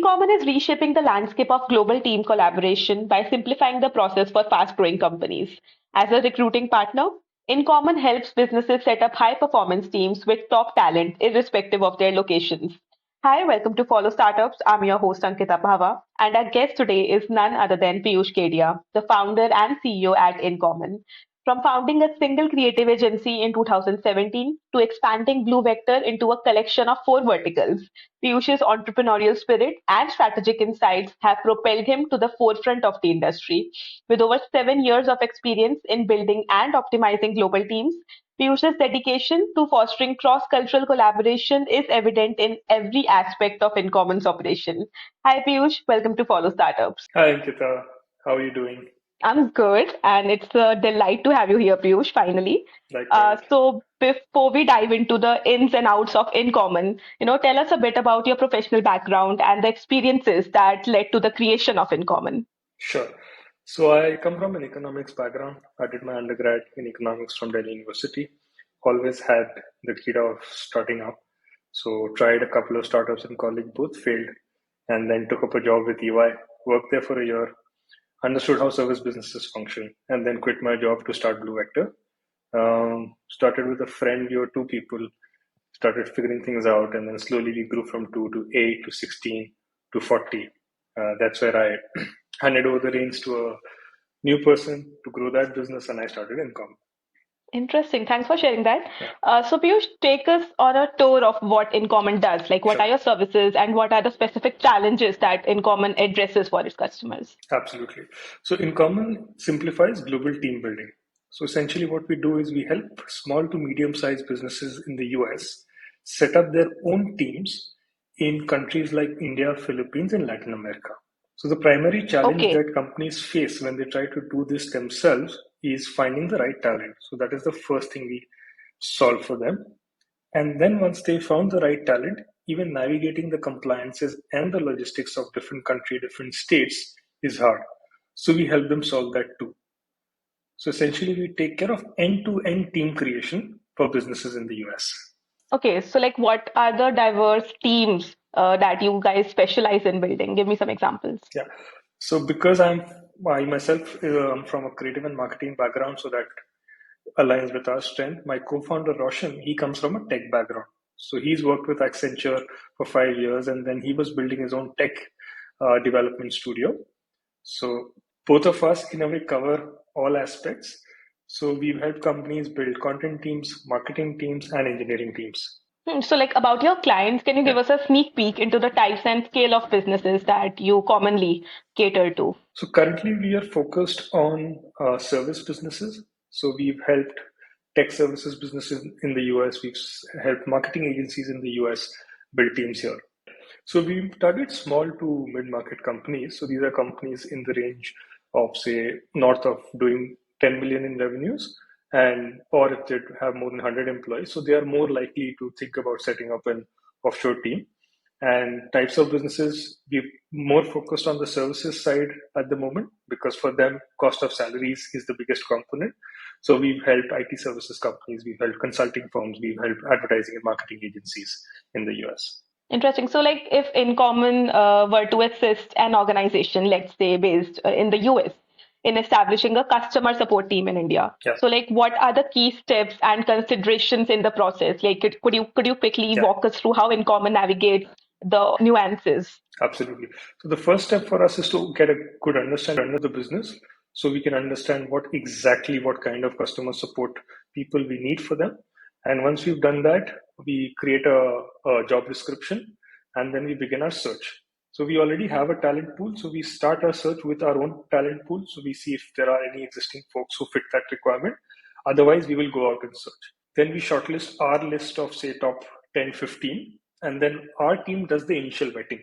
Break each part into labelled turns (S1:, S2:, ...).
S1: Incommon is reshaping the landscape of global team collaboration by simplifying the process for fast growing companies. As a recruiting partner, Incommon helps businesses set up high performance teams with top talent, irrespective of their locations. Hi, welcome to Follow Startups. I'm your host, Ankita Bhava, and our guest today is none other than Piyush Kedia, the founder and CEO at Incommon. From founding a single creative agency in 2017 to expanding Blue Vector into a collection of four verticals, Piyush's entrepreneurial spirit and strategic insights have propelled him to the forefront of the industry. With over 7 years of experience in building and optimizing global teams, Piyush's dedication to fostering cross-cultural collaboration is evident in every aspect of Incommon's operation. Hi Piyush, welcome to Follow Startups.
S2: Hi, Ankita. How are you doing?
S1: I'm good, and it's a delight to have you here, Piyush, finally.
S2: Likewise.
S1: So before we dive into the ins and outs of Incommon, tell us a bit about your professional background and the experiences that led to the creation of Incommon.
S2: Sure. So I come from an economics background. I did my undergrad in economics from Delhi University. Always had the kid of starting up. So tried a couple of startups in college, both failed, and then took up a job with EY. Worked there for a year, understood how service businesses function, and then quit my job to start Blue Vector. Started with a friend. We were two people. Started figuring things out, and then slowly we grew from 2 to 8 to 16 to 40. That's where I handed over the reins to a new person to grow that business, and I started Income.
S1: Interesting. Thanks for sharing that.
S2: Yeah,
S1: So Piyush, take us on a tour of what Incommon does. Like, what
S2: sure.
S1: are your services and what are the specific challenges that Incommon addresses for its customers?
S2: Absolutely. So Incommon simplifies global team building. So essentially what we do is we help small to medium sized businesses in the US set up their own teams in countries like India, Philippines, and Latin America. So the primary challenge
S1: Okay.
S2: that companies face when they try to do this themselves is finding the right talent. So that is the first thing we solve for them. And then once they found the right talent, even navigating the compliances and the logistics of different country, different states is hard. So we help them solve that too. So essentially, we take care of end-to-end team creation for businesses in the US.
S1: Okay. So, like, what are the diverse teams that you guys specialize in building? Give me some examples.
S2: Yeah. So because I myself am from a creative and marketing background, so that aligns with our strength. My co-founder Roshan, he comes from a tech background. So he's worked with Accenture for 5 years, and then he was building his own tech development studio. So both of us in a way cover all aspects. So we've helped companies build content teams, marketing teams, and engineering teams.
S1: So, like, about your clients, can you
S2: Yeah.
S1: give us a sneak peek into the types and scale of businesses that you commonly cater to?
S2: So currently we are focused on service businesses. So we've helped tech services businesses in the US. We've helped marketing agencies in the US build teams here. So we target small to mid-market companies. So these are companies in the range of, say, north of doing 10 million in revenues, and or if they have more than 100 employees. So they are more likely to think about setting up an offshore team. And types of businesses, we're more focused on the services side at the moment because for them, cost of salaries is the biggest component. So we've helped IT services companies, we've helped consulting firms, we've helped advertising and marketing agencies in the US.
S1: Interesting. So, like, if Incommon were to assist an organization, let's say based in the US, in establishing a customer support team in India,
S2: Yeah.
S1: so like, what are the key steps and considerations in the process? Like, could you quickly
S2: Yeah.
S1: walk us through how Incommon navigates the nuances?
S2: Absolutely. So the first step for us is to get a good understanding of the business so we can understand what kind of customer support people we need for them. And once we've done that, we create a job description and then we begin our search. So we already have a talent pool. So we start our search with our own talent pool. So we see if there are any existing folks who fit that requirement. Otherwise, we will go out and search. Then we shortlist our list of, say, top 10, 15, and then our team does the initial vetting.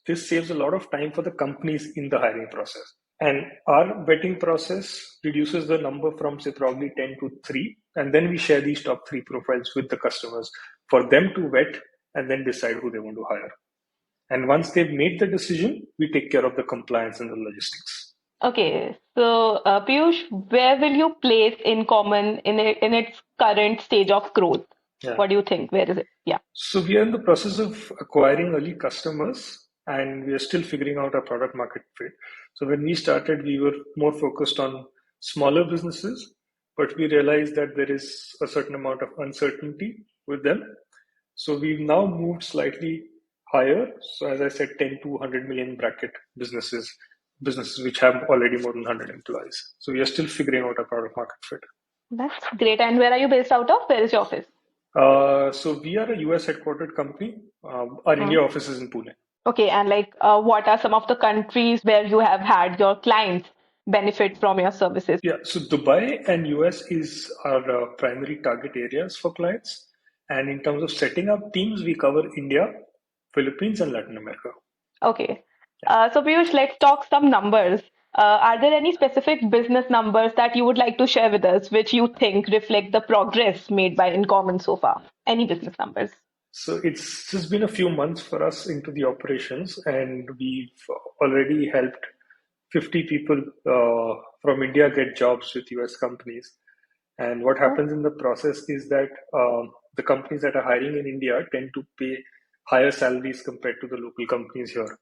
S2: This saves a lot of time for the companies in the hiring process. And our vetting process reduces the number from, say, probably 10 to 3. And then we share these top 3 profiles with the customers for them to vet and then decide who they want to hire. And once they've made the decision, we take care of the compliance and the logistics.
S1: Okay, so Piyush, where will you place Incommon in its current stage of growth?
S2: Yeah.
S1: What do you think? Where is it? Yeah.
S2: So we are in the process of acquiring early customers and we are still figuring out our product market fit. So when we started, we were more focused on smaller businesses, but we realized that there is a certain amount of uncertainty with them. So we've now moved slightly higher. So as I said, 10 to 100 million bracket businesses which have already more than 100 employees. So we are still figuring out our product market fit.
S1: That's great. And where are you based out of? Where is your office?
S2: So we are a US headquartered company. Our India office is in Pune.
S1: Okay, and what are some of the countries where you have had your clients benefit from your services?
S2: Yeah, so Dubai and US is our primary target areas for clients. And in terms of setting up teams, we cover India, Philippines, and Latin America.
S1: Okay. So Piyush, let's talk some numbers. Are there any specific business numbers that you would like to share with us, which you think reflect the progress made by Incommon so far? Any business numbers?
S2: So it's just been a few months for us into the operations, and we've already helped 50 people from India get jobs with US companies. And what
S1: Oh,
S2: happens in the process is that the companies that are hiring in India tend to pay higher salaries compared to the local companies here.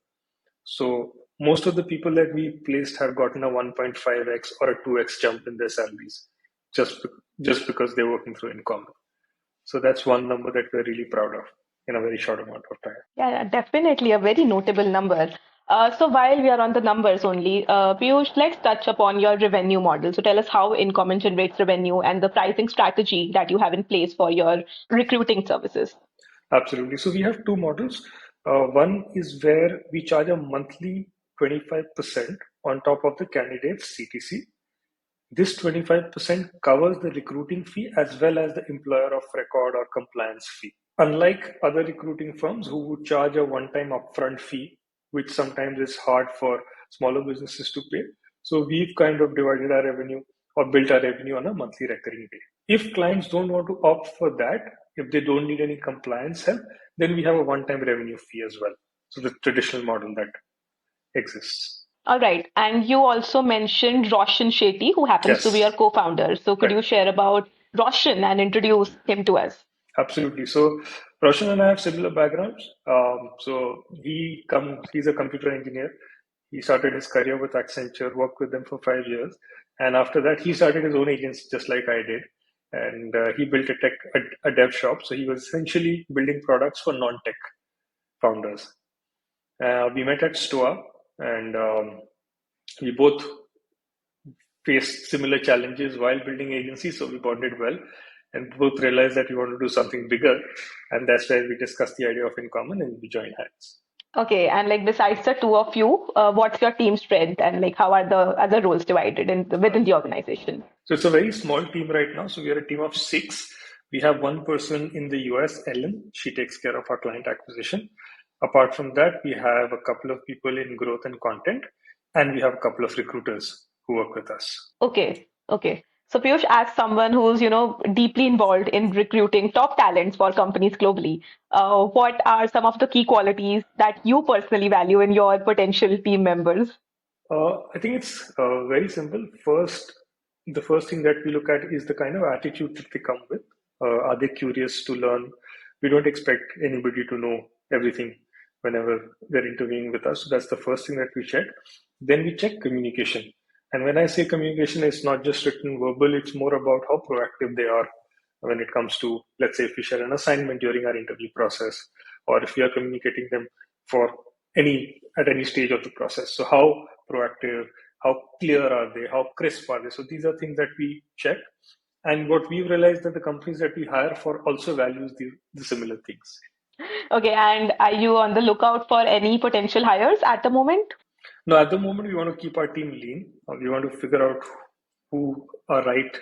S2: So most of the people that we placed have gotten a 1.5x or a 2x jump in their salaries just, just because they're working through Income. So that's one number that we're really proud of in a very short amount of time.
S1: yeah, definitely a very notable number. So while we are on the numbers only, Piyush, let's touch upon your revenue model. So tell us how Incommon generates revenue and the pricing strategy that you have in place for your recruiting services.
S2: Absolutely. So we have two models. One is where we charge a monthly 25% on top of the candidate's CTC. This 25% covers the recruiting fee as well as the employer of record or compliance fee. Unlike other recruiting firms who would charge a one-time upfront fee, which sometimes is hard for smaller businesses to pay, so we've kind of divided our revenue or built our revenue on a monthly recurring pay. If clients don't want to opt for that, if they don't need any compliance help, then we have a one-time revenue fee as well. So the traditional model that exists.
S1: All right. And you also mentioned Roshan Shetty, who happens to be your
S2: Yes,
S1: co-founder. So could
S2: right.
S1: you share about Roshan and introduce him to us?
S2: Absolutely. So Roshan and I have similar backgrounds. He's a computer engineer. He started his career with Accenture, worked with them for 5 years, and after that, he started his own agency just like I did. And he built a dev shop. So he was essentially building products for non-tech founders. We met at STOA, and we both faced similar challenges while building agencies, so we bonded well and both realized that we want to do something bigger. And that's where we discussed the idea of Incommon and we joined hands.
S1: Okay. And besides the two of you, what's your team strength and how are the other roles divided within the organization?
S2: So it's a very small team right now. So we are a team of six. We have one person in the US, Ellen. She takes care of our client acquisition. Apart from that, we have a couple of people in growth and content, and we have a couple of recruiters who work with us.
S1: Okay. Okay. So Piyush, as someone who's, deeply involved in recruiting top talents for companies globally, what are some of the key qualities that you personally value in your potential team members?
S2: I think it's very simple. The first thing that we look at is the kind of attitude that they come with. Are they curious to learn? We don't expect anybody to know everything whenever they're interviewing with us. So that's the first thing that we check. Then we check communication. And when I say communication, it's not just written verbal, it's more about how proactive they are when it comes to, let's say, if we share an assignment during our interview process, or if we are communicating them for at any stage of the process. So how proactive, how clear are they, how crisp are they? So these are things that we check. And what we've realized that the companies that we hire for also values the similar things.
S1: Okay, and are you on the lookout for any potential hires at the moment?
S2: Now, at the moment, we want to keep our team lean. We want to figure out who our right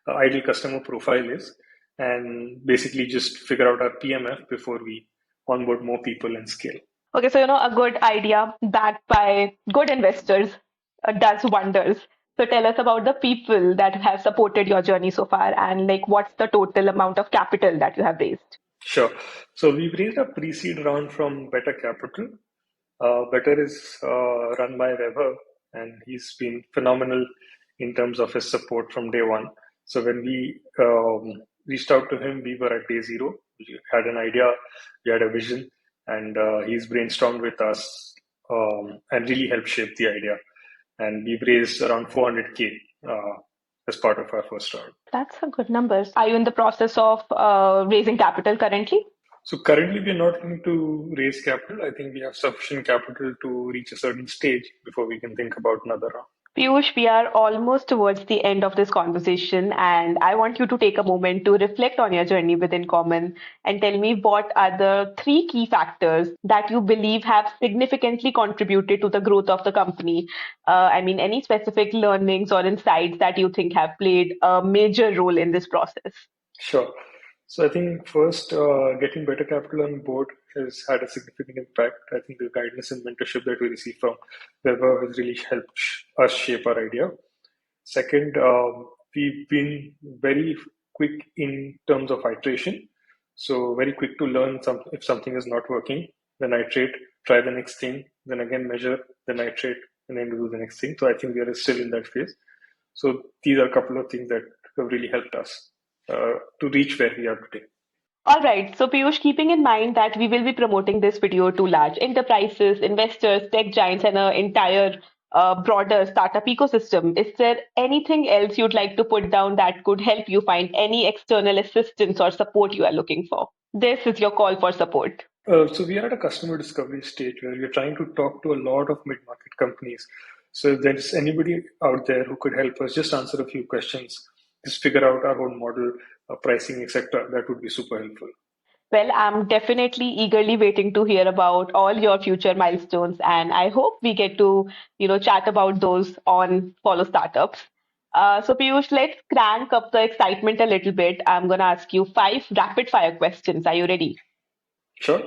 S2: ideal customer profile is and basically just figure out our PMF before we onboard more people and scale.
S1: Okay, so a good idea backed by good investors does wonders. So tell us about the people that have supported your journey so far and what's the total amount of capital that you have raised?
S2: Sure. So we've raised a pre-seed round from Better Capital. Better is run by Weber, and he's been phenomenal in terms of his support from day one. So when we reached out to him, we were at day zero. We had an idea, we had a vision, and he's brainstormed with us and really help shape the idea. And we've raised around 400K as part of our first round.
S1: That's a good number. Are you in the process of raising capital currently?
S2: So currently, we're not looking to raise capital. I think we have sufficient capital to reach a certain stage before we can think about another round.
S1: Piyush, we are almost towards the end of this conversation, and I want you to take a moment to reflect on your journey with Incommon and tell me what are the three key factors that you believe have significantly contributed to the growth of the company. Any specific learnings or insights that you think have played a major role in this process?
S2: Sure. So I think first, getting better capital on board has had a significant impact. I think the guidance and mentorship that we receive from Weber has really helped us shape our idea. Second, we've been very quick in terms of iteration. So very quick to learn if something is not working, then iterate, try the next thing, then again measure, then iterate, and then do the next thing. So I think we are still in that phase. So these are a couple of things that have really helped us to reach where we are today.
S1: All right. So, Piyush, keeping in mind that we will be promoting this video to large enterprises, investors, tech giants, and an entire broader startup ecosystem, is there anything else you'd like to put down that could help you find any external assistance or support you are looking for? This is your call for support.
S2: So we are at a customer discovery stage where we're trying to talk to a lot of mid-market companies. So if there's anybody out there who could help us just answer a few questions, just figure out our own model, pricing, etc., that would be super helpful.
S1: Well, I'm definitely eagerly waiting to hear about all your future milestones, and I hope we get to, chat about those on Follow Startups. So, Piyush, let's crank up the excitement a little bit. I'm going to ask you five rapid fire questions. Are you ready?
S2: Sure.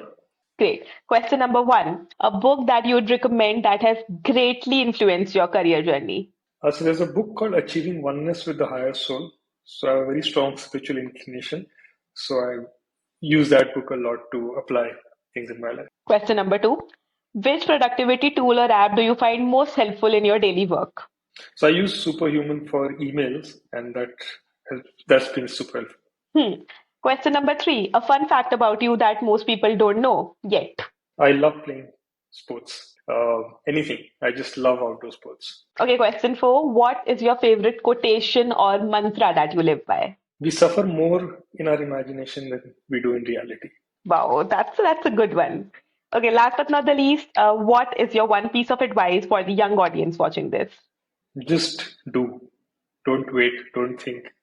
S1: Great. Question number one, a book that you would recommend that has greatly influenced your career journey.
S2: So there's a book called Achieving Oneness with the Higher Soul. So I have a very strong spiritual inclination. So I use that book a lot to apply things in my life.
S1: Question number two, which productivity tool or app do you find most helpful in your daily work?
S2: So I use Superhuman for emails, and that's been super helpful.
S1: Question number three, a fun fact about you that most people don't know yet.
S2: I love playing sports. Anything. I just love outdoor sports.
S1: Okay, question four, what is your favorite quotation or mantra that you live by?
S2: We suffer more in our imagination than we do in reality.
S1: Wow, that's a good one. Okay, last but not the least, what is your one piece of advice for the young audience watching this?
S2: Just do. Don't wait. Don't think.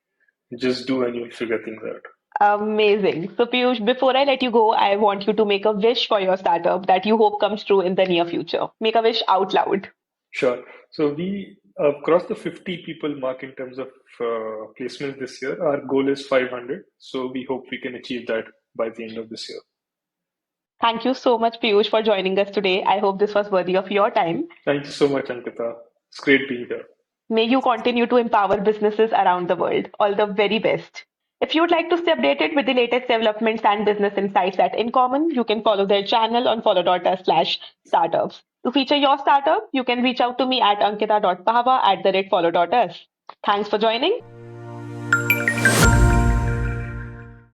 S2: Just do and you'll figure things out.
S1: Amazing. So, Piyush, before I let you go, I want you to make a wish for your startup that you hope comes true in the near future. Make a wish out loud.
S2: Sure. So we crossed the 50 people mark in terms of placements this year. Our goal is 500. So we hope we can achieve that by the end of this year.
S1: Thank you so much, Piyush, for joining us today. I hope this was worthy of your time.
S2: Thank you so much, Ankita. It's great being here.
S1: May you continue to empower businesses around the world. All the very best. If you'd like to stay updated with the latest developments and business insights at Incommon, you can follow their channel on follow.us/startups. To feature your startup, you can reach out to me at ankita.pahwa@follow.us. Thanks for joining.